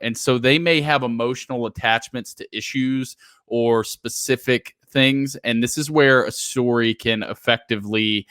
And so they may have emotional attachments to issues or specific things. And this is where a story can effectively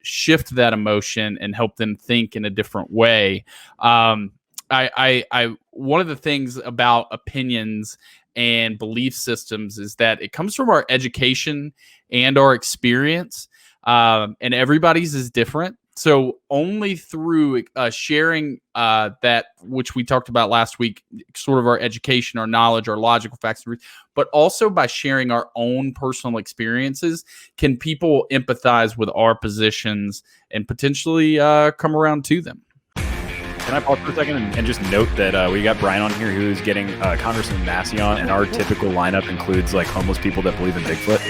shift that emotion and help them think in a different way. One of the things about opinions and belief systems is that it comes from our education and our experience, and everybody's is different. So only through sharing that, which we talked about last week, sort of our education, our knowledge, our logical facts, but also by sharing our own personal experiences, can people empathize with our positions and potentially come around to them. Can I pause for a second and just note that we got Brian on here who's getting Congressman Massey on, and our typical lineup includes like homeless people that believe in Bigfoot.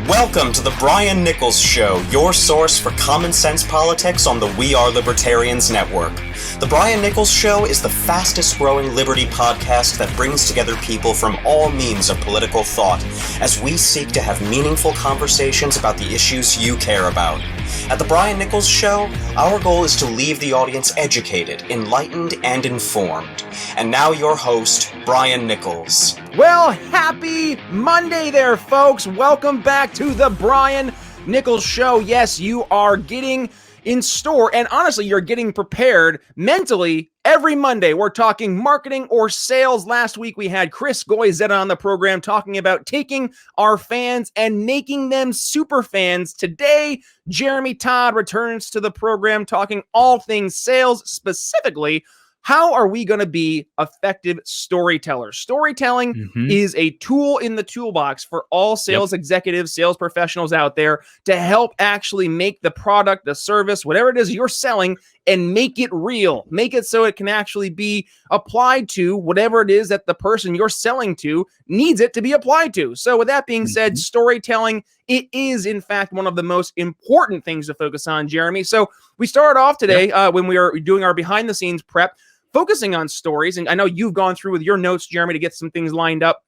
Welcome to the Brian Nichols Show, your source for common sense politics on the We Are Libertarians Network. The Brian Nichols Show is the fastest growing liberty podcast that brings together people from all means of political thought as we seek to have meaningful conversations about the issues you care about. At the Brian Nichols Show, our goal is to leave the audience educated, enlightened, and informed. And now your host, Brian Nichols. Well, happy Monday there, folks. Welcome back to the Brian Nichols Show. Yes, you are getting in store, and honestly, you're getting prepared mentally every Monday. We're talking marketing or sales. Last week, we had Chris Goizetta on the program talking about taking our fans and making them super fans. Today, Jeremy Todd returns to the program talking all things sales, specifically how are we going to be effective storytellers? Storytelling is a tool in the toolbox for all sales executives, sales professionals out there to help actually make the product, the service, whatever it is you're selling, and make it real. Make it so it can actually be applied to whatever it is that the person you're selling to needs it to be applied to. So with that being said, storytelling, it is in fact one of the most important things to focus on, Jeremy. So we started off today when we were doing our behind the scenes prep, focusing on stories. And I know you've gone through with your notes, Jeremy, to get some things lined up.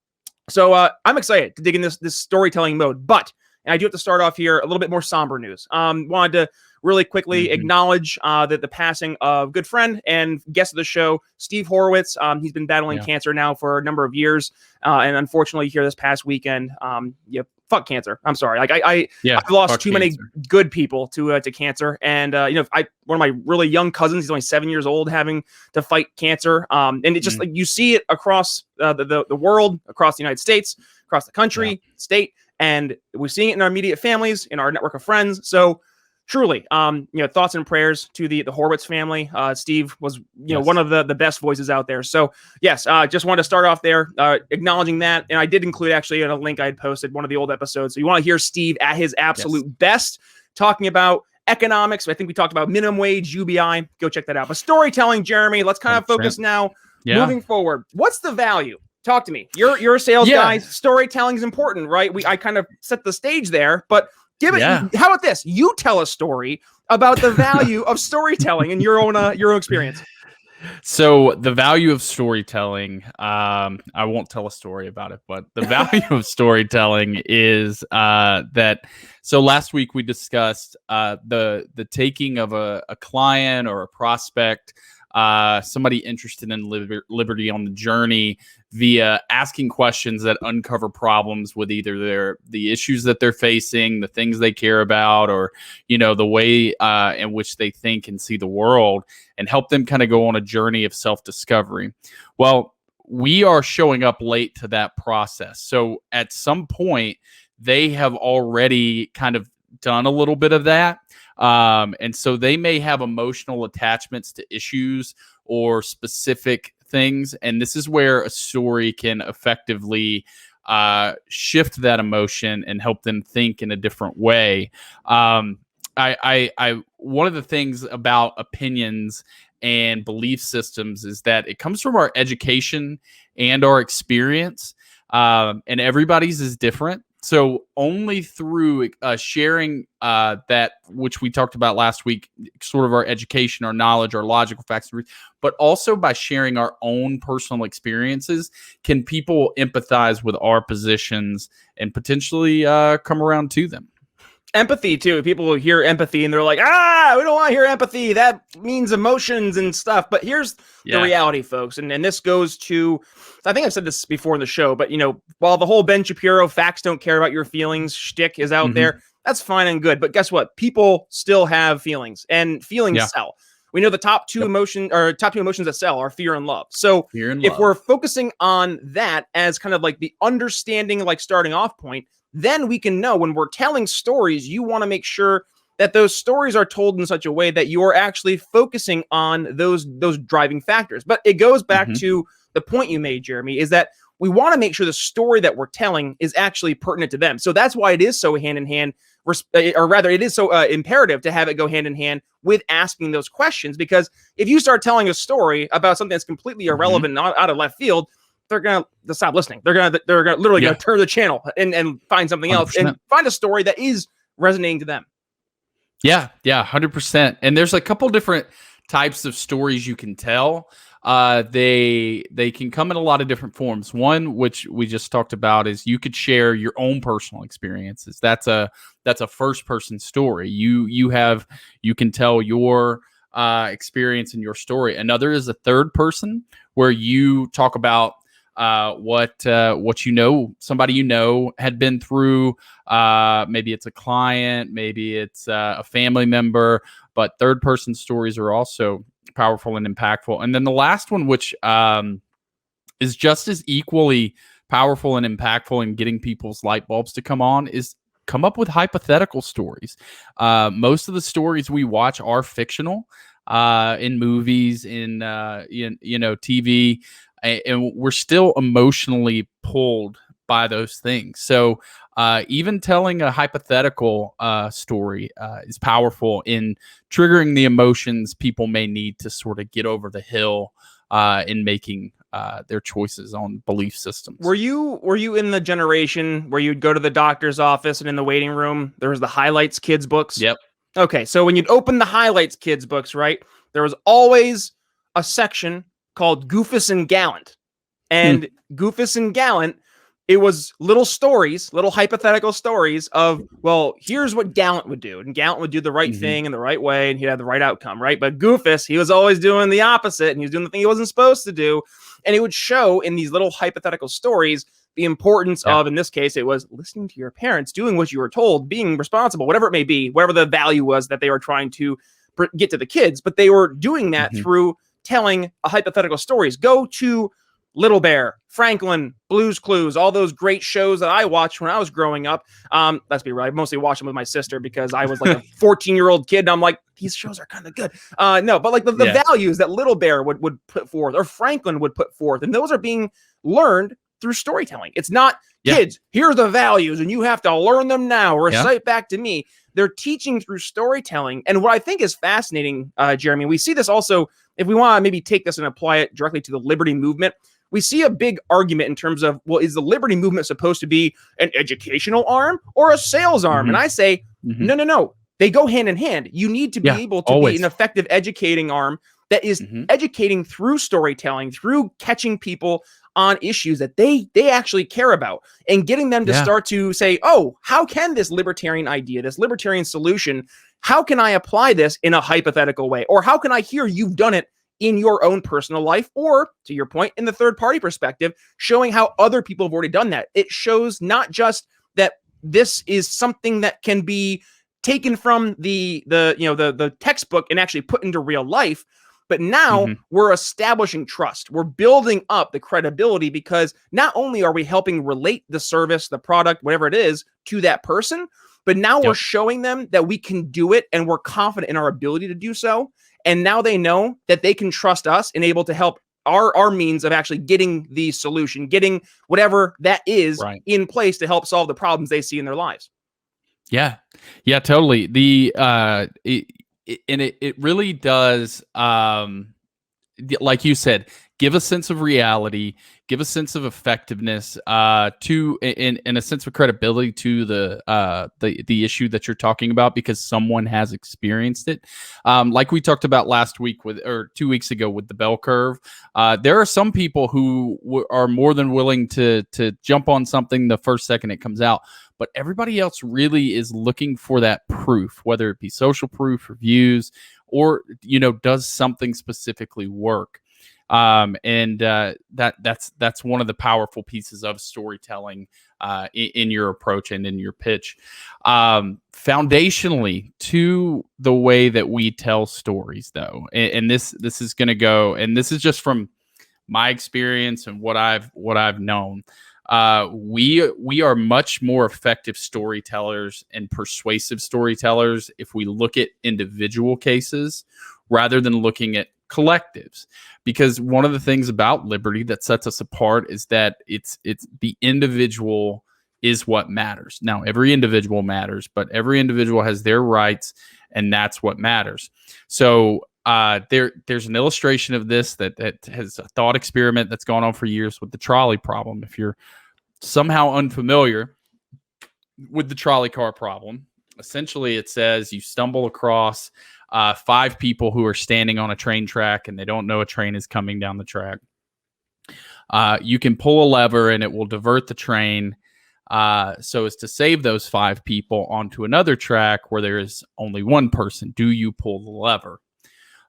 So I'm excited to dig in this storytelling mode. But, and I do have to start off here, a little bit more somber news. Wanted to really quickly acknowledge that the passing of good friend and guest of the show, Steve Horowitz. He's been battling cancer now for a number of years. And unfortunately, here this past weekend, fuck cancer. I'm sorry. Like I've lost too many good people to cancer. And one of my really young cousins, he's only 7 years old, having to fight cancer. And it just like you see it across the world, across the United States, across the country, state, and we're seeing it in our immediate families, in our network of friends. So truly, thoughts and prayers to the Horowitz family. Steve was, one of the best voices out there. So yes, just wanted to start off there, acknowledging that. And I did include actually in a link I had posted one of the old episodes. So you want to hear Steve at his absolute best, talking about economics. I think we talked about minimum wage, UBI. Go check that out. But storytelling, Jeremy, let's kind of focus now, moving forward. What's the value? Talk to me. You're a sales guy. Storytelling is important, right? I kind of set the stage there, but how about this? You tell a story about the value of storytelling in your own experience. So the value of storytelling, I won't tell a story about it, but the value of storytelling is that. So last week we discussed the taking of a client or a prospect, somebody interested in liberty on the journey, via asking questions that uncover problems with either the issues that they're facing, the things they care about, or the way in which they think and see the world, and help them kind of go on a journey of self-discovery. Well, we are showing up late to that process. So at some point, they have already kind of done a little bit of that. And so they may have emotional attachments to issues or specific things. And this is where a story can effectively shift that emotion and help them think in a different way. One of the things about opinions and belief systems is that it comes from our education and our experience, and everybody's is different. So only through sharing that, which we talked about last week, sort of our education, our knowledge, our logical facts, but also by sharing our own personal experiences, can people empathize with our positions and potentially come around to them. Empathy too. People will hear empathy and they're like, we don't want to hear empathy. That means emotions and stuff. But here's the reality, folks. And this goes to, I think I've said this before in the show, but while the whole Ben Shapiro facts don't care about your feelings shtick is out there, that's fine and good. But guess what? People still have feelings, and feelings sell. We know the top two emotions that sell are fear and love. So if we're focusing on that as kind of like the understanding, like starting off point, then we can know when we're telling stories, you want to make sure that those stories are told in such a way that you're actually focusing on those driving factors. But it goes back to the point you made, Jeremy, is that we want to make sure the story that we're telling is actually pertinent to them. So that's why it is so hand in hand, or rather it is so imperative to have it go hand in hand with asking those questions. Because if you start telling a story about something that's completely irrelevant, out of left field, they're gonna stop listening. They're gonna literally gonna turn the channel and find something 100%. Else and find a story that is resonating to them. Yeah, 100%. And there's a couple different types of stories you can tell. They can come in a lot of different forms. One, which we just talked about, is you could share your own personal experiences. That's a first person story. You can tell your experience in your story. Another is a third person, where you talk about what somebody had been through. Maybe it's a client, maybe it's a family member, but third person stories are also powerful and impactful. And then the last one, which is just as equally powerful and impactful in getting people's light bulbs to come on, is come up with hypothetical stories. Most of the stories we watch are fictional, in movies, in TV. And we're still emotionally pulled by those things. So even telling a hypothetical story is powerful in triggering the emotions people may need to sort of get over the hill in making their choices on belief systems. Were you in the generation where you'd go to the doctor's office and in the waiting room there was the Highlights Kids books? Yep. Okay, so when you'd open the Highlights Kids books, right, there was always a section called Goofus and Gallant. And Goofus and Gallant, it was little stories, little hypothetical stories of, well, here's what Gallant would do. And Gallant would do the right thing in the right way, and he'd have the right outcome, right? But Goofus, he was always doing the opposite, and he was doing the thing he wasn't supposed to do. And it would show in these little hypothetical stories the importance of, in this case, it was listening to your parents, doing what you were told, being responsible, whatever it may be, whatever the value was that they were trying to get to the kids. But they were doing that through telling a hypothetical stories. Go to Little Bear, Franklin, Blue's Clues, all those great shows that I watched when I was growing up. Let's be real, I mostly watched them with my sister because I was like a 14-year-old kid, and I'm like, these shows are kind of good. No, but like the values that Little Bear would put forth, or Franklin would put forth, and those are being learned through storytelling. It's not, kids, here are the values, and you have to learn them now, recite back to me. They're teaching through storytelling. And what I think is fascinating, Jeremy, we see this also, if we want to maybe take this and apply it directly to the liberty movement, we see a big argument in terms of, well, is the liberty movement supposed to be an educational arm or a sales arm? And I say, no. They go hand in hand. You need to be able to be an effective educating arm that is educating through storytelling, through catching people on issues that they actually care about, and getting them to start to say, oh, how can this libertarian idea, this libertarian solution, how can I apply this in a hypothetical way? Or how can I hear you've done it in your own personal life? Or, to your point, in the third party perspective, showing how other people have already done that. It shows not just that this is something that can be taken from the textbook and actually put into real life, but now we're establishing trust. We're building up the credibility, because not only are we helping relate the service, the product, whatever it is, to that person, but now we're showing them that we can do it, and we're confident in our ability to do so. And now they know that they can trust us and able to help our means of actually getting the solution, getting whatever that is in place to help solve the problems they see in their lives. Yeah, totally. It really does, like you said, give a sense of reality, give a sense of effectiveness, to in a sense of credibility to the issue that you're talking about, because someone has experienced it. Like we talked about last week or 2 weeks ago with the bell curve. There are some people who are more than willing to jump on something the first second it comes out. but everybody else really is looking for that proof, whether it be social proof, reviews, or does something specifically work. That's one of the powerful pieces of storytelling in your approach and in your pitch. Foundationally to the way that we tell stories, though, and this is going to go, and this is just from my experience and what I've known. We are much more effective storytellers and persuasive storytellers if we look at individual cases rather than looking at collectives, because one of the things about liberty that sets us apart is that it's the individual is what matters. Now, every individual matters, but every individual has their rights, and that's what matters. So there's an illustration of this that has a thought experiment that's gone on for years with the trolley problem. If you're somehow unfamiliar with the trolley car problem, essentially it says you stumble across 5 people who are standing on a train track and they don't know a train is coming down the track. You can pull a lever and it will divert the train so as to save those 5 people onto another track where there is only one person. Do you pull the lever?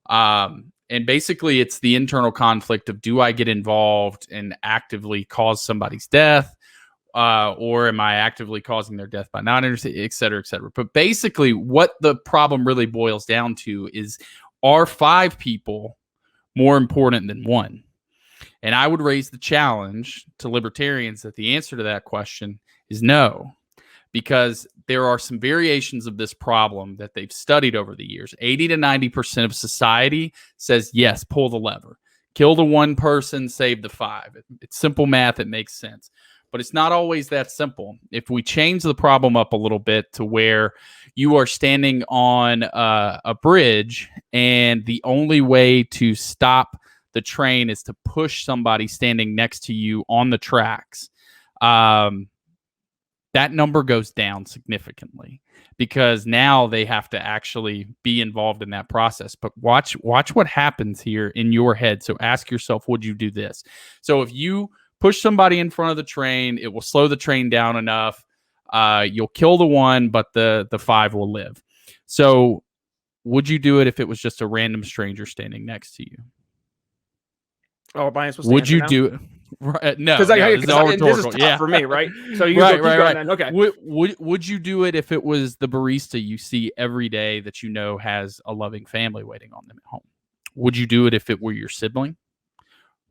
And basically it's the internal conflict of, do I get involved and actively cause somebody's death? Or am I actively causing their death by not understanding, et cetera, et cetera. But basically what the problem really boils down to is, are 5 people more important than 1? And I would raise the challenge to libertarians that the answer to that question is no, because there are some variations of this problem that they've studied over the years. 80 to 90% of society says, yes, pull the lever. Kill the 1 person, save the 5. It's simple math. It makes sense. But it's not always that simple. If we change the problem up a little bit to where you are standing on a bridge and the only way to stop the train is to push somebody standing next to you on the tracks, that number goes down significantly, because now they have to actually be involved in that process. But watch what happens here in your head. So ask yourself, would you do this? So if you push somebody in front of the train, it will slow the train down enough. You'll kill the 1, but the 5 will live. So would you do it if it was just a random stranger standing next to you? Oh, Brian's supposed would to you do it? Right, no, because this is tough for me, right? So you right. Then. Okay. Would you do it if it was the barista you see every day that has a loving family waiting on them at home? Would you do it if it were your sibling?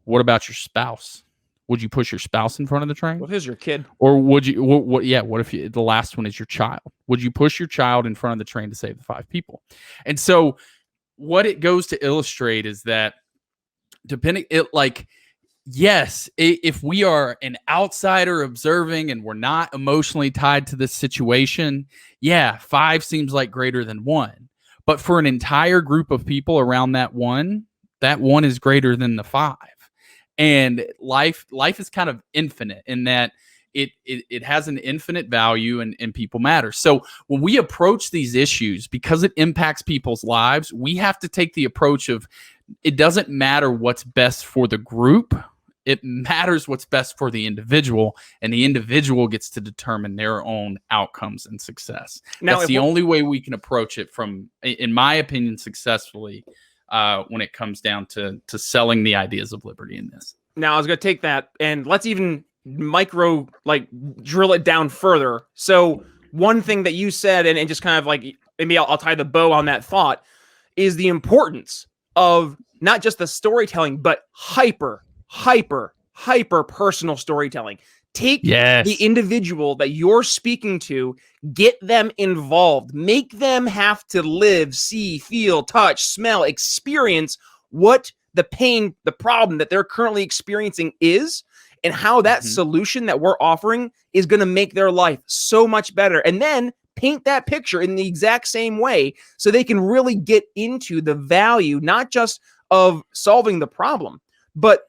What about your spouse? Would you push your spouse in front of the train? What is your kid? Or would you? What if the last one is your child? Would you push your child in front of the train to save the 5 people? And so, what it goes to illustrate is that if we are an outsider observing and we're not emotionally tied to this situation, 5 seems like greater than 1. But for an entire group of people around that one is greater than the 5. And life is kind of infinite in that it has an infinite value, and people matter. So when we approach these issues, because it impacts people's lives, we have to take the approach of, it doesn't matter what's best for the group. It matters what's best for the individual, and the individual gets to determine their own outcomes and success. Now, that's the only way we can approach it in my opinion, successfully. When it comes down to selling the ideas of liberty in this. Now, I was going to take that and let's even drill it down further. So one thing that you said, and just kind of maybe I'll tie the bow on that thought, is the importance of not just the storytelling, but hyper personal storytelling. Take the individual that you're speaking to, get them involved, make them have to live, see, feel, touch, smell, experience what the pain, the problem that they're currently experiencing is, and how that solution that we're offering is going to make their life so much better. And then paint that picture in the exact same way so they can really get into the value, not just of solving the problem, but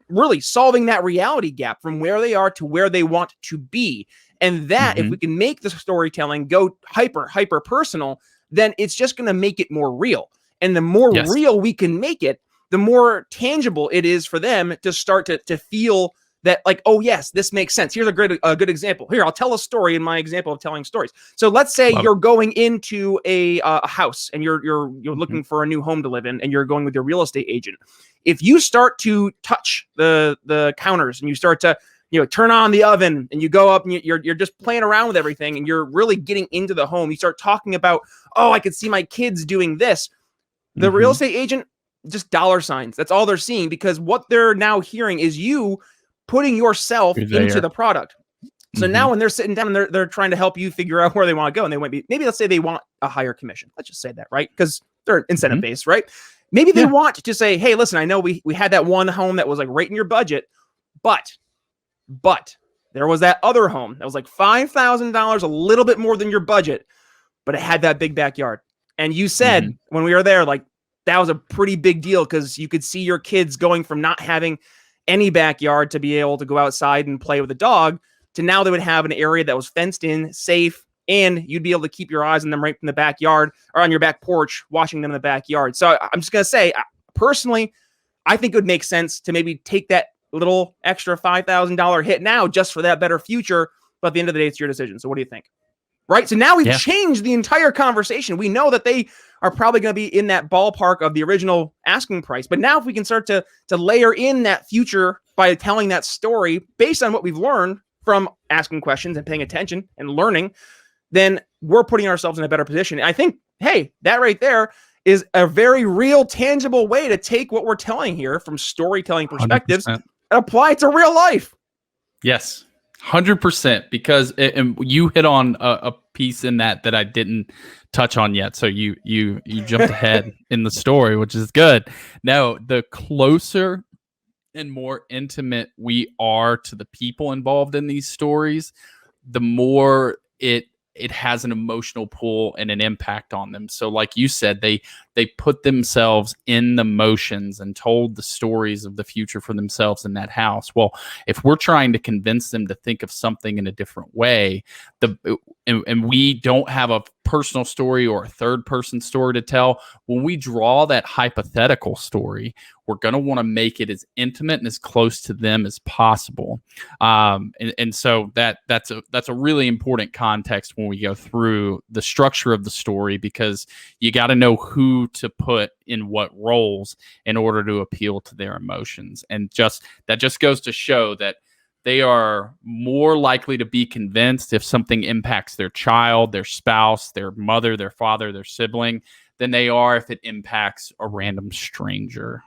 really solving that reality gap from where they are to where they want to be. And that if we can make the storytelling go hyper personal, then it's just going to make it more real. And the more real we can make it, the more tangible it is for them to start to feel that like, oh yes, this makes sense. Here's a good example. Here, I'll tell a story in my example of telling stories. So let's say you're going into a house and you're looking for a new home to live in, and you're going with your real estate agent. If you start to touch the counters and you start to turn on the oven and you go up and you're just playing around with everything and you're really getting into the home, you start talking about, oh, I could see my kids doing this. The real estate agent, just dollar signs. That's all they're seeing, because what they're now hearing is you putting yourself into the product. So now when they're sitting down and they're trying to help you figure out where they want to go, and they might be, maybe let's say they want a higher commission. Let's just say that, right? Because they're incentive based, right? Maybe they want to say, hey, listen, I know we had that one home that was like right in your budget, but there was that other home that was like $5,000, a little bit more than your budget, but it had that big backyard. And you said when we were there, like, that was a pretty big deal, because you could see your kids going from not having any backyard to be able to go outside and play with a dog, to now they would have an area that was fenced in, safe, and you'd be able to keep your eyes on them right from the backyard or on your back porch, watching them in the backyard. So I'm just going to say, personally, I think it would make sense to maybe take that little extra $5,000 hit now just for that better future. But at the end of the day, it's your decision. So what do you think? Right. So now we've changed the entire conversation. We know that they are probably going to be in that ballpark of the original asking price. But now if we can start to layer in that future by telling that story based on what we've learned from asking questions and paying attention and learning, then we're putting ourselves in a better position. And I think, hey, that right there is a very real, tangible way to take what we're telling here from storytelling perspectives 100%. and apply it to real life. Yes, 100%. Because and you hit on a piece in that I didn't touch on yet. So you jumped ahead in the story, which is good. Now, the closer and more intimate we are to the people involved in these stories, the more it has an emotional pull and an impact on them. So like you said, they put themselves in the motions and told the stories of the future for themselves in that house. Well, if we're trying to convince them to think of something in a different way, and we don't have a personal story or a third person story to tell, when we draw that hypothetical story, we're going to want to make it as intimate and as close to them as possible. And so that's a really important context when we go through the structure of the story, because you got to know who to put in what roles in order to appeal to their emotions. And that just goes to show that they are more likely to be convinced if something impacts their child, their spouse, their mother, their father, their sibling, than they are if it impacts a random stranger.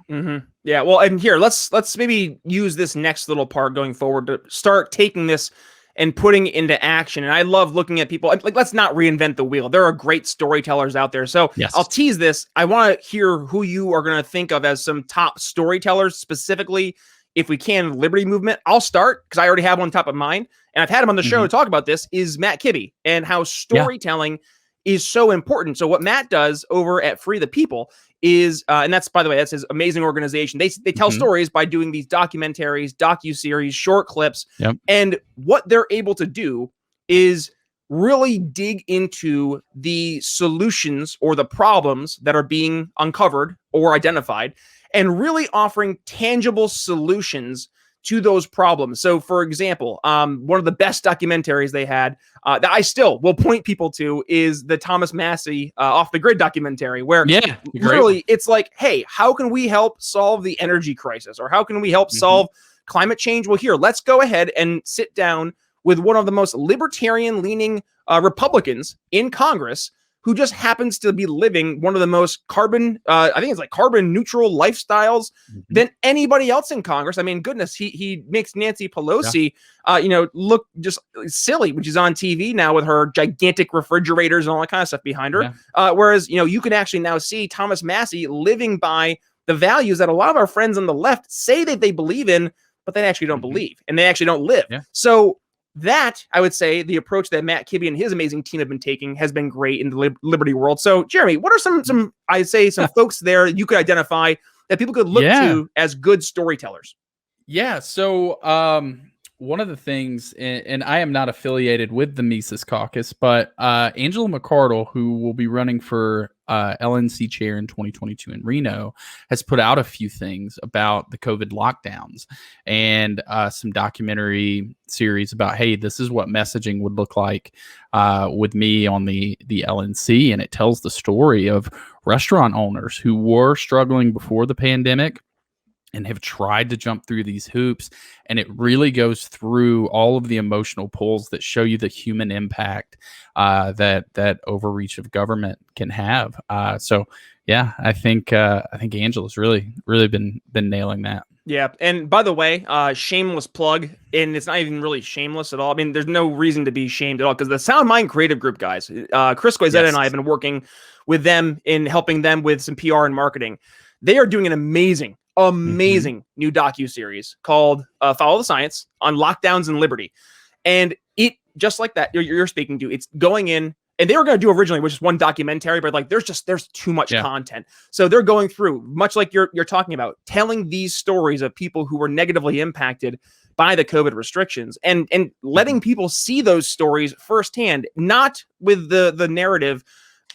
Yeah, well, and here, let's maybe use this next little part going forward to start taking this and putting it into action. And I love looking at people, like, let's not reinvent the wheel. There are great storytellers out there. So I'll tease this. I want to hear who you are going to think of as some top storytellers, specifically, if we can, Liberty Movement. I'll start because I already have one top of mind, and I've had him on the show to talk about this, is Matt Kibbe, and how storytelling is so important. So what Matt does over at Free the People is, and that's, by the way, that's his amazing organization. They tell stories by doing these documentaries, docuseries, short clips. And what they're able to do is really dig into the solutions or the problems that are being uncovered or identified, and really offering tangible solutions to those problems. So, for example, one of the best documentaries they had that I still will point people to is the Thomas Massey Off the Grid documentary, where literally it's like, hey, how can we help solve the energy crisis? Or how can we help solve climate change? Well, here, let's go ahead and sit down with one of the most libertarian-leaning Republicans in Congress, who just happens to be living one of the most carbon, I think it's like carbon neutral lifestyles than anybody else in Congress. I mean, goodness, he makes Nancy Pelosi, look just silly, which is on TV now with her gigantic refrigerators and all that kind of stuff behind her. Whereas, you can actually now see Thomas Massey living by the values that a lot of our friends on the left say that they believe in, but they actually don't believe, and they actually don't live. So that, I would say, the approach that Matt Kibbe and his amazing team have been taking has been great in the Liberty world. So, Jeremy, what are some I'd say, some folks there you could identify that people could look to as good storytellers? Yeah. So, one of the things, and I am not affiliated with the Mises Caucus, but Angela McArdle, who will be running for LNC chair in 2022 in Reno, has put out a few things about the COVID lockdowns and some documentary series about, hey, this is what messaging would look like with me on the LNC. And it tells the story of restaurant owners who were struggling before the pandemic and have tried to jump through these hoops. And it really goes through all of the emotional pulls that show you the human impact that overreach of government can have. So yeah, I think Angela's really been nailing that. Yeah, and by the way, shameless plug, and it's not even really shameless at all. I mean, there's no reason to be shamed at all, because the Sound Mind Creative Group guys, Chris Goizetta and I have been working with them in helping them with some PR and marketing. They are doing an amazing new docu-series called Follow the Science on lockdowns and liberty. And it, just like that you're speaking to, it's going in, and they were going to do originally, which is one documentary, but like there's too much content. So they're going through, much like you're talking about, telling these stories of people who were negatively impacted by the COVID restrictions, and letting people see those stories firsthand, not with the narrative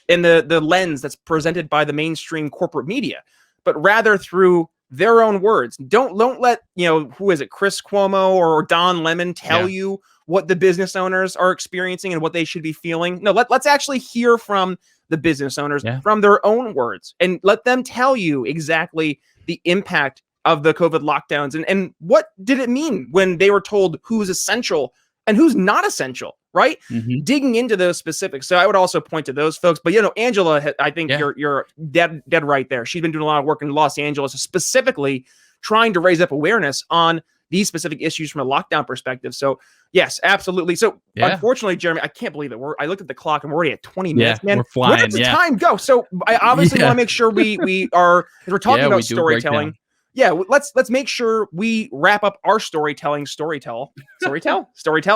and the lens that's presented by the mainstream corporate media, but rather through their own words. Don't let, who is it, Chris Cuomo or Don Lemon tell you what the business owners are experiencing and what they should be feeling. No, let's actually hear from the business owners from their own words, and let them tell you exactly the impact of the COVID lockdowns and what did it mean when they were told who's essential and who's not essential, right? Digging into those specifics. So I would also point to those folks. But, Angela, I think you're dead right there. She's been doing a lot of work in Los Angeles, specifically trying to raise up awareness on these specific issues from a lockdown perspective. So, yes, absolutely. So, unfortunately, Jeremy, I can't believe it. I looked at the clock and we're already at 20 minutes, man. We're flying. Where does the time go? So, I obviously want to make sure we are, as we're talking about storytelling. Yeah, let's make sure we wrap up our storytell.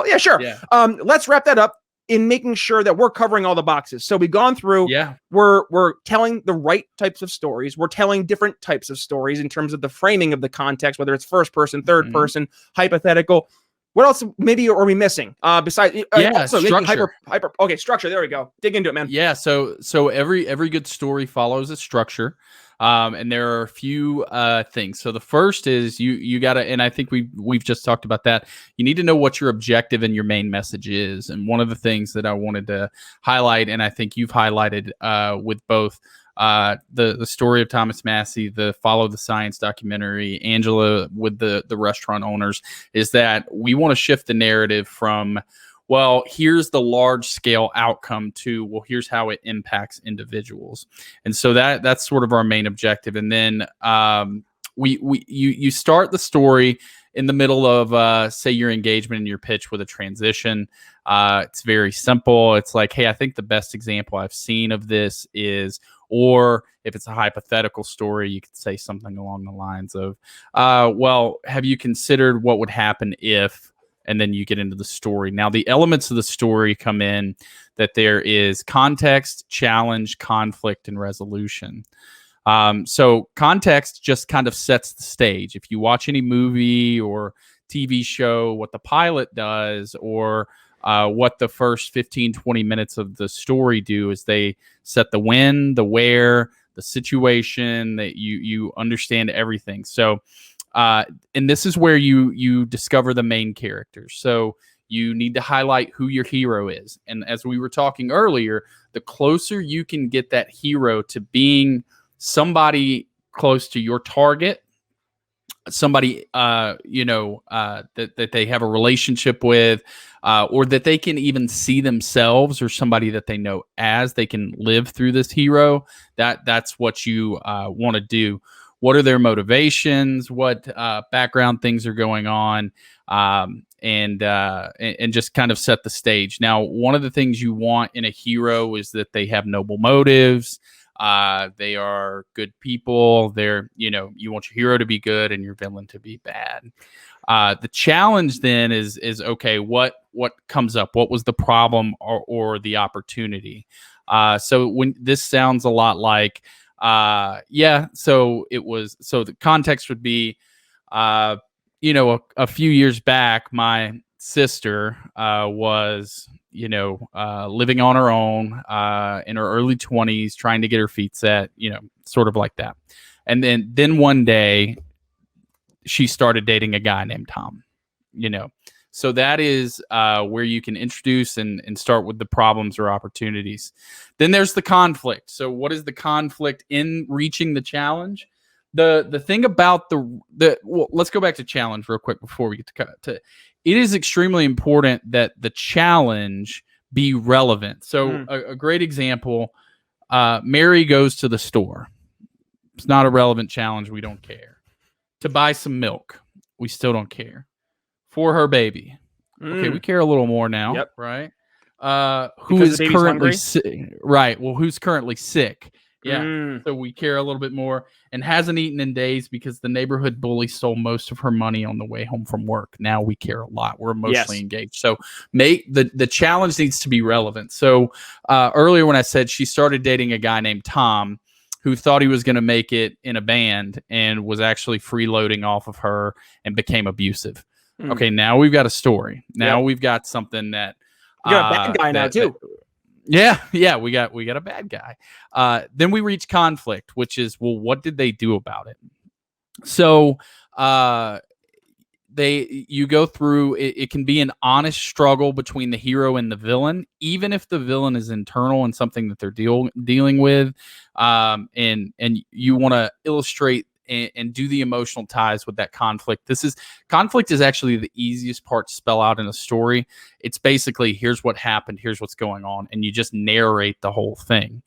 Yeah, sure. Yeah. Let's wrap that up in making sure that we're covering all the boxes. So we've gone through. Yeah. We're telling the right types of stories. We're telling different types of stories in terms of the framing of the context, whether it's first person, third person, hypothetical. What else maybe are we missing? Besides, structure. Okay, structure. There we go. Dig into it, man. Yeah. So every good story follows a structure. And there are a few things. So the first is you got to, and I think we've just talked about that. You need to know what your objective and your main message is. And one of the things that I wanted to highlight, and I think you've highlighted with both the story of Thomas Massey, the Follow the Science documentary, Angela with the restaurant owners, is that we want to shift the narrative from, well, here's the large scale outcome to, well, here's how it impacts individuals. And so that's sort of our main objective. And then you start the story in the middle of, say, your engagement and your pitch with a transition. It's very simple. It's like, hey, I think the best example I've seen of this is, or if it's a hypothetical story, you could say something along the lines of, well, have you considered what would happen if, and then you get into the story. Now, the elements of the story come in that there is context, challenge, conflict, and resolution. So context just kind of sets the stage. If you watch any movie or TV show, what the pilot does, or what the first 15, 20 minutes of the story do, is they set the when, the where, the situation, that you understand everything. So, and this is where you discover the main characters. So you need to highlight who your hero is. And as we were talking earlier, the closer you can get that hero to being somebody close to your target, somebody, that they have a relationship with, or that they can even see themselves, or somebody that they know as they can live through this hero, that's what you want to do. What are their motivations? What background things are going on? And just kind of set the stage. Now, one of the things you want in a hero is that they have noble motives. They are good people. You want your hero to be good and your villain to be bad. The challenge then is okay, what comes up? What was the problem or the opportunity? So when this sounds a lot like, so the context would be, a few years back, my sister was, living on her own in her early 20s, trying to get her feet set, sort of like that. And then one day she started dating a guy named Tom, So that is where you can introduce and start with the problems or opportunities. Then there's the conflict. So what is the conflict in reaching the challenge? The thing about well, let's go back to challenge real quick before we get to it is extremely important that the challenge be relevant. So a great example, Mary goes to the store. It's not a relevant challenge. We don't care. To buy some milk. We still don't care. For her baby. Okay, we care a little more now, Yep. right? Who Because is the baby's currently hungry? sick? Right. Well, who's currently sick? Yeah. So we care a little bit more, and hasn't eaten in days because the neighborhood bully stole most of her money on the way home from work. Now we care a lot. We're emotionally engaged. So the challenge needs to be relevant. So earlier when I said she started dating a guy named Tom, who thought he was going to make it in a band and was actually freeloading off of her and became abusive. Okay, now we've got a story. Now we've got something that we got a bad guy now too. Yeah, we got a bad guy. Then we reach conflict, which is, well, what did they do about it? So you go through it can be an honest struggle between the hero and the villain, even if the villain is internal and something that they're dealing with, and you want to illustrate and do the emotional ties with that conflict. Conflict is actually the easiest part to spell out in a story. It's basically, here's what happened, here's what's going on, and you just narrate the whole thing.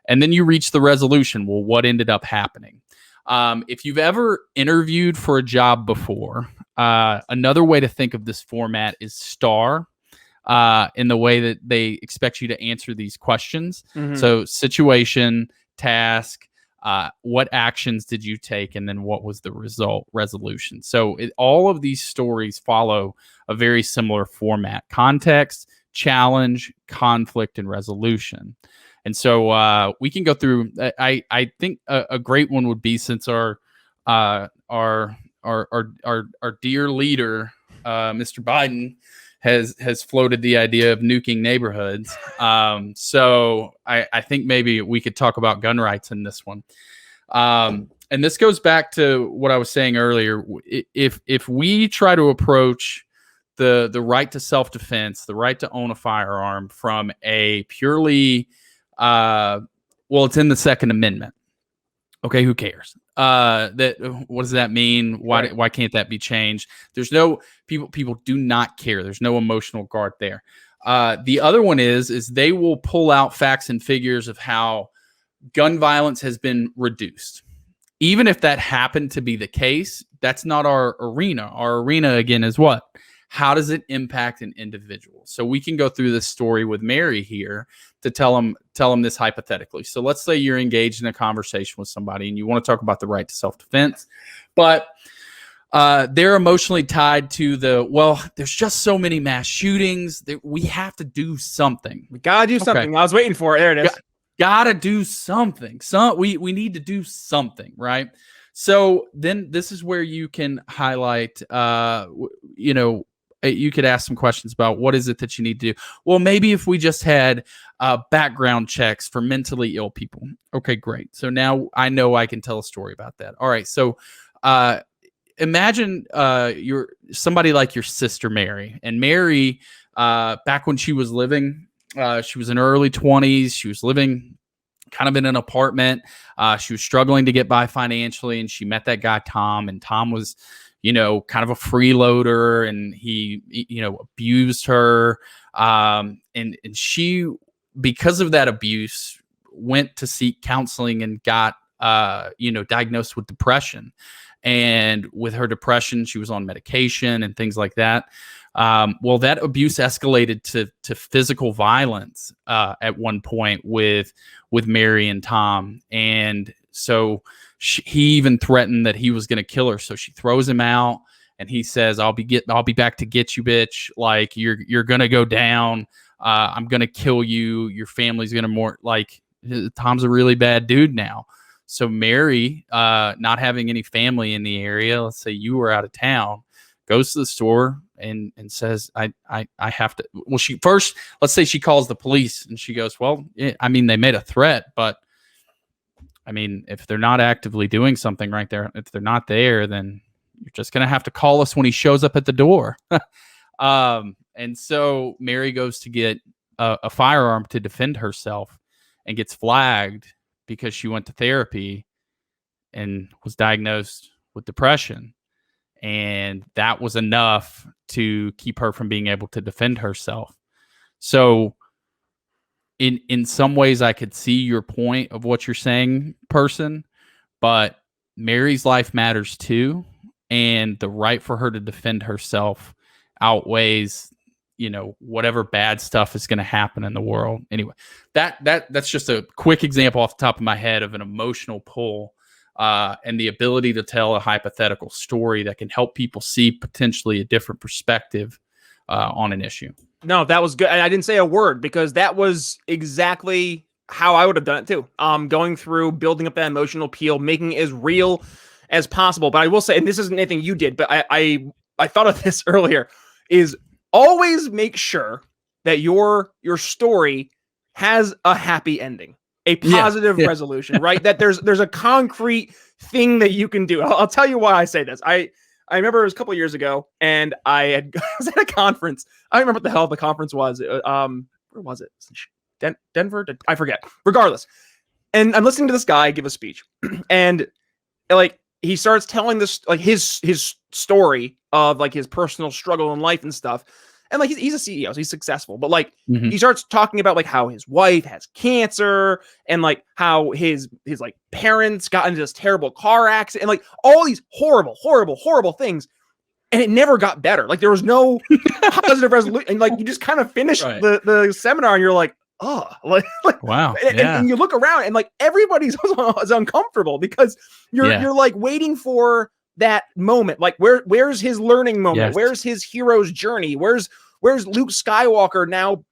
And then you reach the resolution. Well, what ended up happening? If you've ever interviewed for a job before, another way to think of this format is STAR, in the way that they expect you to answer these questions. So situation, task, what actions did you take, and then what was the resolution. So all of these stories follow a very similar format: context, challenge, conflict, and resolution. And so we can go through. I think a great one would be, since our dear leader, Mr. Biden, has floated the idea of nuking neighborhoods. So I think maybe we could talk about gun rights in this one. And this goes back to what I was saying earlier. If we try to approach the right to self-defense, the right to own a firearm from a purely, it's in the Second Amendment. Okay, who cares? What does that mean? Why can't that be changed? There's no people do not care. There's no emotional guard there. The other one is they will pull out facts and figures of how gun violence has been reduced. Even if that happened to be the case, that's not our arena. Our arena, again, is what? How does it impact an individual? So we can go through this story with Mary here to tell them this hypothetically. So let's say you're engaged in a conversation with somebody and you want to talk about the right to self-defense, but they're emotionally tied to there's just so many mass shootings that we have to do something. We gotta do something. I was waiting for it. There it is. Gotta do something. We need to do something, right? So then this is where you can highlight, you could ask some questions about what is it that you need to do. Well, maybe if we just had background checks for mentally ill people. Okay, great. So now I know I can tell a story about that. All right. So imagine you're somebody like your sister, Mary. And Mary, back when she was living, she was in her early 20s. She was living kind of in an apartment. She was struggling to get by financially, and she met that guy, Tom, and Tom was, kind of a freeloader, and he, abused her. And she, because of that abuse, went to seek counseling and got, diagnosed with depression. And with her depression, she was on medication and things like that. That abuse escalated to physical violence at one point with Mary and Tom. And so he even threatened that he was going to kill her. So she throws him out, and he says, I'll be back to get you, bitch. Like, you're going to go down. I'm going to kill you. Your family's going to Tom's a really bad dude now. So Mary, not having any family in the area, let's say you were out of town, goes to the store, and says, I have to, well, let's say she calls the police and she goes, well, I mean, they made a threat, but I mean, if they're not actively doing something right there, if they're not there, then you're just going to have to call us when he shows up at the door. And so Mary goes to get a firearm to defend herself and gets flagged because she went to therapy and was diagnosed with depression. And that was enough to keep her from being able to defend herself. So in some ways I could see your point of what you're saying, person, but Mary's life matters too. And the right for her to defend herself outweighs, whatever bad stuff is going to happen in the world. Anyway, that's just a quick example off the top of my head of an emotional pull, and the ability to tell a hypothetical story that can help people see potentially a different perspective on an issue. No, that was good. And I didn't say a word because that was exactly how I would have done it too. Going through building up that emotional appeal, making it as real as possible. But I will say, and this isn't anything you did, but I thought of this earlier, is always make sure that your story has a happy ending, a positive resolution, right? That there's a concrete thing that you can do. I'll tell you why I say this. I remember it was a couple of years ago, and I was at a conference. I don't remember what the hell the conference was. Where was it? Denver? I forget. Regardless. And I'm listening to this guy give a speech, and like he starts telling this, like his story of like his personal struggle in life and stuff. And like he's a CEO, so he's successful, but like he starts talking about like how his wife has cancer and like how his like parents got into this terrible car accident and like all these horrible things. And it never got better. Like there was no positive resolution. And like you just kind of finished the seminar and you're like, oh, like wow. And you look around and like everybody's is uncomfortable because you're like waiting for that moment. Like where's his learning moment? Yes. Where's his hero's journey? Where's Luke Skywalker now,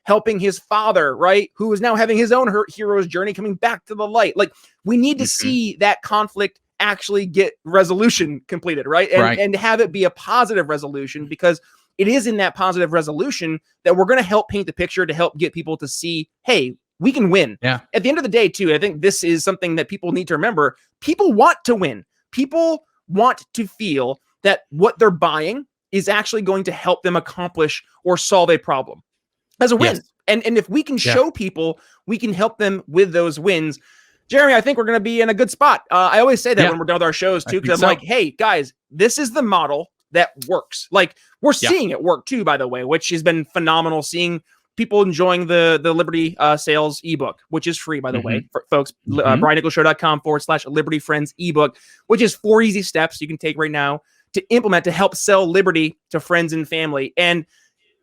helping his father, right? Who is now having his own hero's journey coming back to the light. Like we need to see that conflict actually get resolution completed, right? And have it be a positive resolution, because it is in that positive resolution that we're going to help paint the picture to help get people to see, hey, we can win. Yeah. At the end of the day, too, I think this is something that people need to remember. People want to win. People want to feel that what they're buying is actually going to help them accomplish or solve a problem as a win. Yes. And if we can show people, we can help them with those wins. Jeremy, I think we're going to be in a good spot. I always say that when we're done with our shows too, because I'm like, hey guys, this is the model that works. Like we're seeing it work too, by the way, which has been phenomenal. Seeing people enjoying the Liberty Sales ebook, which is free, by the way, for folks. BrianNicholsShow.com/Liberty Friends ebook, which is 4 easy steps you can take right now to implement to help sell Liberty to friends and family. And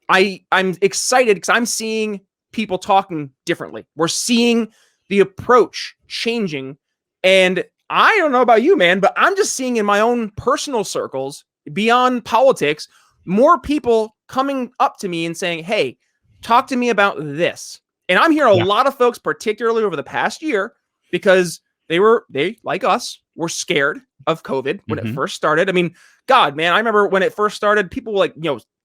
I'm excited because I'm seeing people talking differently. We're seeing the approach changing. And I don't know about you, man, but I'm just seeing in my own personal circles, beyond politics, more people coming up to me and saying, hey, talk to me about this. And I'm hearing a lot of folks, particularly over the past year, because they like us, were scared of COVID when it first started. I mean, God, man, I remember when it first started, people were like,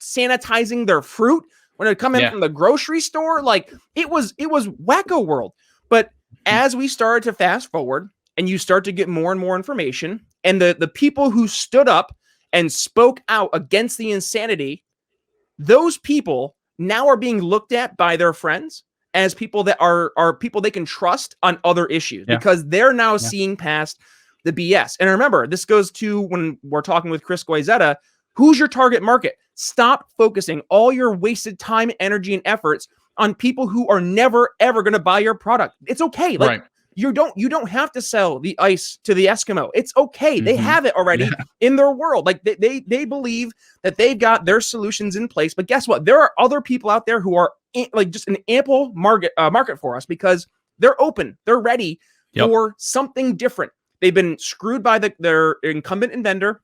sanitizing their fruit when it come in from the grocery store. Like it was wacko world. But as we started to fast forward and you start to get more and more information, and the people who stood up and spoke out against the insanity, those people now are being looked at by their friends as people that are people they can trust on other issues, because they're now seeing past the BS. And remember, this goes to when we're talking with Chris Goizetta, who's your target market? Stop focusing all your wasted time, energy, and efforts on people who are never, ever going to buy your product. It's okay. Like you don't have to sell the ice to the Eskimo. It's okay. They have it already in their world. Like they believe that they've got their solutions in place. But guess what? There are other people out there who are like just an ample market for us, because they're open. They're ready for something different. They've been screwed by their incumbent vendor,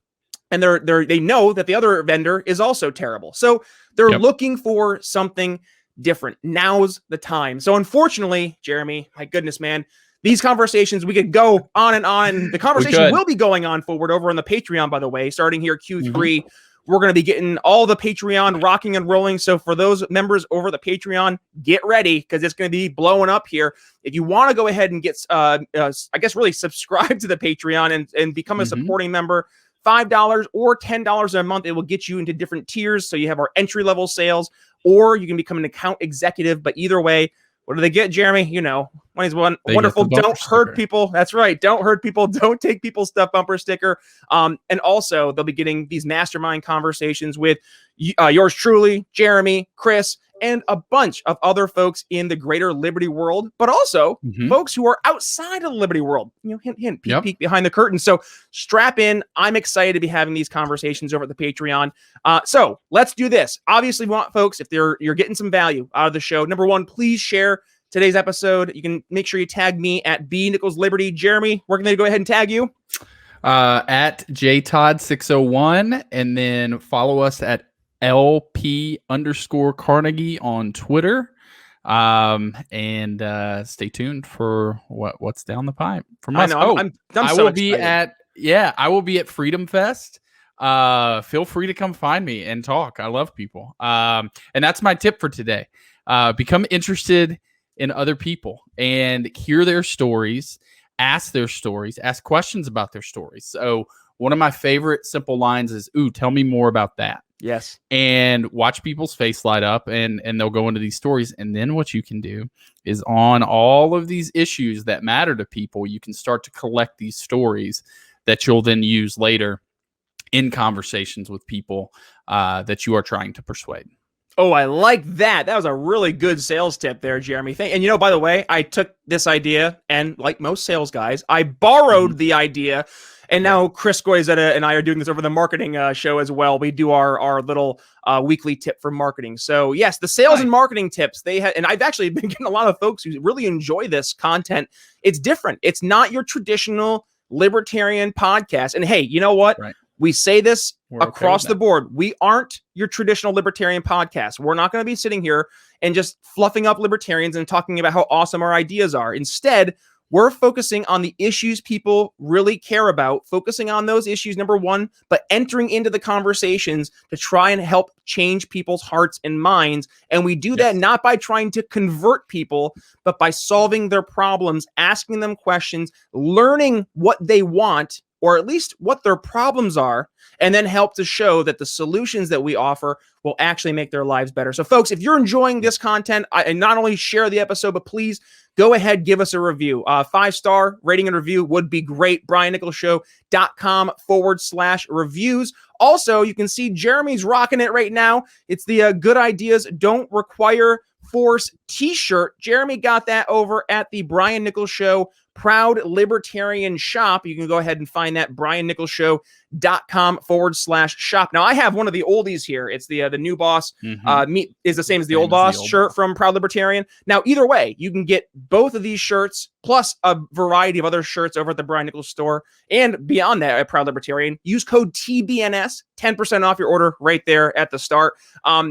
and they know that the other vendor is also terrible. So they're looking for something different. Now's the time. So unfortunately, Jeremy, my goodness, man, these conversations, we could go on and on. The conversation will be going on forward over on the Patreon, by the way, starting here Q3. We're going to be getting all the Patreon rocking and rolling. So for those members over the Patreon, get ready because it's going to be blowing up here. If you want to go ahead and get, I guess, really subscribe to the Patreon and become a supporting member, $5 or $10 a month, it will get you into different tiers. So you have our entry-level sales, or you can become an account executive. But either way, what do they get, Jeremy? You know, one is one wonderful. Don't hurt people. That's right. Don't hurt people. Don't take people's stuff bumper sticker. And also, they'll be getting these mastermind conversations with yours truly, Jeremy, Chris, and a bunch of other folks in the greater Liberty world, but also folks who are outside of the Liberty world. You know, hint, hint, peek, peek behind the curtain. So strap in. I'm excited to be having these conversations over at the Patreon. So let's do this. Obviously, we want folks, if you're getting some value out of the show, number one, please share today's episode. You can make sure you tag me at B Nichols Liberty. Jeremy, we're going to go ahead and tag you at JTodd601, and then follow us at LP_Carnegie on Twitter. And stay tuned for what's down the pipe from us. I know, I will be at Freedom Fest. Feel free to come find me and talk. I love people. And that's my tip for today. Become interested in other people and hear their stories, ask their stories, ask questions about their stories. So one of my favorite simple lines is, "Ooh, tell me more about that." Yes. And watch people's face light up and they'll go into these stories. And then what you can do is, on all of these issues that matter to people, you can start to collect these stories that you'll then use later in conversations with people that you are trying to persuade. Oh, I like that. That was a really good sales tip there, Jeremy. And, you know, by the way, I took this idea and, like most sales guys, I borrowed the idea. And now Chris Goizetta and I are doing this over the marketing show as well. We do our little weekly tip for marketing. So yes, the sales and marketing tips and I've actually been getting a lot of folks who really enjoy this content. It's different. It's not your traditional libertarian podcast. And hey, you know what? Right. We say this across the board. We aren't your traditional libertarian podcast. We're not going to be sitting here and just fluffing up libertarians and talking about how awesome our ideas are. Instead, we're focusing on the issues people really care about, focusing on those issues, number one, but entering into the conversations to try and help change people's hearts and minds. And we do that not by trying to convert people, but by solving their problems, asking them questions, learning what they want, or at least what their problems are, and then help to show that the solutions that we offer will actually make their lives better. So folks, if you're enjoying this content, and not only share the episode, but please go ahead, give us a review. 5-star rating and review would be great. BrianNicholsShow.com/reviews. Also, you can see Jeremy's rocking it right now. It's the Good Ideas Don't Require Force t-shirt. Jeremy got that over at the Brian Nichols Show Proud Libertarian Shop. You can go ahead and find that, BrianNicholsShow.com/shop. Now, I have one of the oldies here. It's the new boss meat is the same as the old boss shirt from Proud Libertarian. Now, either way, you can get both of these shirts plus a variety of other shirts over at the Brian Nichols store. And beyond that, at Proud Libertarian, use code TBNS, 10% off your order right there at the start.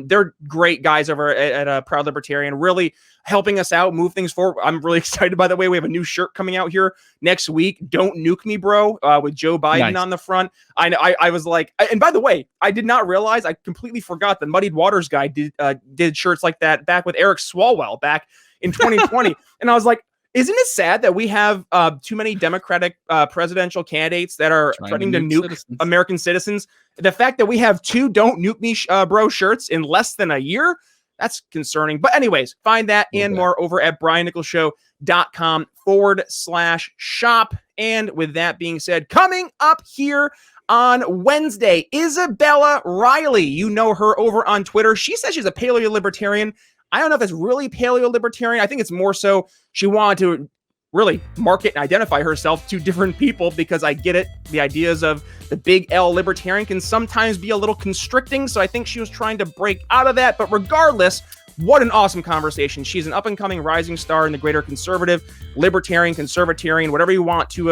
They're great guys over at Proud Libertarian, really helping us out, move things forward. I'm really excited, by the way. We have a new shirt coming out here next week. Don't Nuke Me, Bro, with Joe Biden on the front. I was like, and by the way, I did not realize, I completely forgot the Muddied Waters guy did shirts like that back with Eric Swalwell back in 2020. And I was like, isn't it sad that we have too many Democratic presidential candidates that are threatening to nuke American citizens? The fact that we have 2 Don't Nuke Me, Bro shirts in less than a year, that's concerning. But anyways, find that and more over at BrianNicholsShow.com/shop. And with that being said, coming up here on Wednesday, Isabella Riley. You know her over on Twitter. She says she's a paleo-libertarian. I don't know if that's really paleo-libertarian. I think it's more so she wanted to really market and identify herself to different people, because I get it. The ideas of the big L libertarian can sometimes be a little constricting. So I think she was trying to break out of that. But regardless, What an awesome conversation. She's an up-and-coming rising star in the greater conservative, libertarian, conservatarian, whatever you want to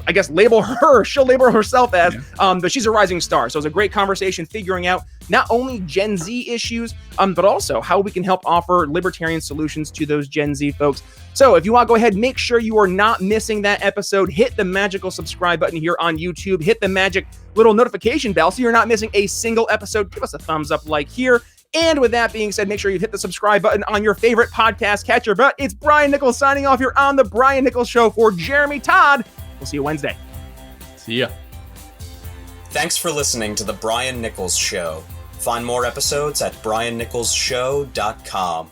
I guess, label her. She'll label herself as, but she's a rising star. So it was a great conversation figuring out not only Gen Z issues, but also how we can help offer libertarian solutions to those Gen Z folks. So if you want to go ahead, make sure you are not missing that episode. Hit the magical subscribe button here on YouTube. Hit the magic little notification bell so you're not missing a single episode. Give us a thumbs up like here. And with that being said, make sure you hit the subscribe button on your favorite podcast catcher. But it's Brian Nichols signing off here on The Brian Nichols Show for Jeremy Todd. We'll see you Wednesday. See ya. Thanks for listening to The Brian Nichols Show. Find more episodes at briannicholsshow.com.